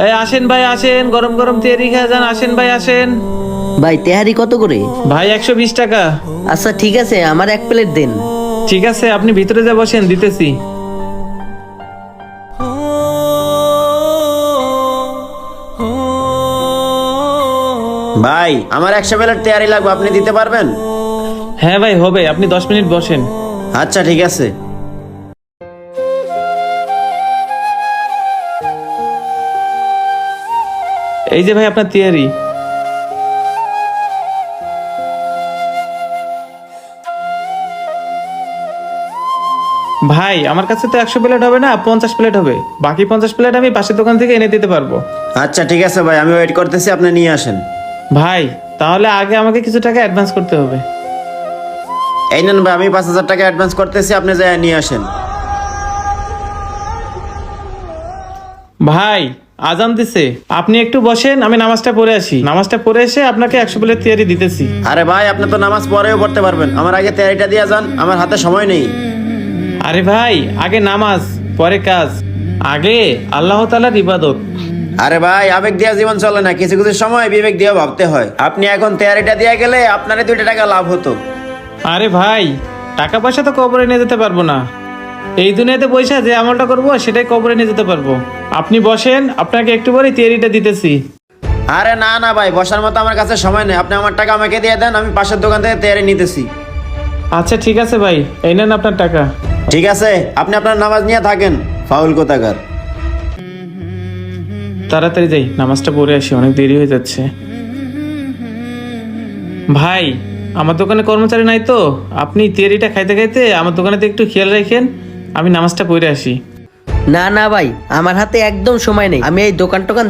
এই আসেন ভাই আসেন, গরম গরম তেহারি খেয়ে যান, আসেন ভাই আসেন। ভাই তেহারি কত করে? ভাই 120 টাকা। আচ্ছা ঠিক আছে, আমার 1 প্লেট দেন। ঠিক আছে, আপনি ভিতরে যা বসেন, দিতেছি। ভাই আমার 100 প্লেট তেয়ারি লাগবে, আপনি দিতে পারবেন? হ্যাঁ ভাই হবে, আপনি 10 মিনিট বসেন। আচ্ছা ঠিক আছে। এই যে ভাই আপনার তেহারি। ভাই আমার কাছে তো 100 প্লেট হবে না, 50 প্লেট হবে। বাকি 50 প্লেট আমি পাশের দোকান থেকে এনে দিতে পারবো। আচ্ছা ঠিক আছে ভাই, আমি ওয়েট করতেছি, আপনি নিয়ে আসেন। ভাই তাহলে আগে আমাকে কিছু টাকা অ্যাডভান্স করতে হবে। এই নেন ভাই, আমি 5000 টাকা অ্যাডভান্স করতেছি, আপনি যাই নিয়ে আসেন। ভাই আজান দিছে, আপনি একটু বসেন, আমি নামাজটা পড়ে আসি। নামাজটা পড়ে এসে আপনাকে 100 প্লেট তেহারি দিতেছি। আরে ভাই আপনি তো নামাজ পরেও পড়তে পারবেন, আমার আগে তেয়ারিটা দিয়ে যান, আমার হাতে সময় নেই। আরে ভাই আগে নামাজ পরে কাজ, আগে আল্লাহ তাআলার ইবাদত। আরে ভাই আবেগ দিয়া জীবন চলে না, কিছু কিছু সময় বিবেক দিয়ে ভাবতে হয়। আপনি এখন তেয়ারিটা দিয়ে গেলে আপনারই 2 টাকা লাভ হতো। আরে ভাই টাকা পয়সা তো কবরে নিয়ে যেতে পারবো না, এই দুনিয়াতে পয়সা যে আমলটা করবো সেটাই কবরে নিয়ে যেতে পারবো। আপনি বসেন, আপনাকে একটু পরে তেহারিটা দিতেছি। আরে না না ভাই, বসার মতো আমার কাছে সময় নেই, আপনি আমার টাকা আমাকে দিয়ে দেন, আমি পাশের দোকান থেকে তেয়ারি নিতেছি। আচ্ছা ঠিক আছে ভাই, এই নেন আপনার টাকা। ঠিক আছে, আপনি আপনার নামাজ নিয়ে থাকেন, ফাউল কোথাকার। তাড়াতাড়ি যাই, নামাজটা পড়ে আসি, অনেক দেরি হয়ে যাচ্ছে। ভাই আমার দোকানে কর্মচারী নাই তো, আপনি তেহারিটা খাইতে খাইতে আমার দোকানেতে একটু খেয়াল রাখেন, আমি নামাজটা পড়ে আসি। না না ভাই, আমার হাতে একদম সময় নেই, আমি এই দোকান টোকান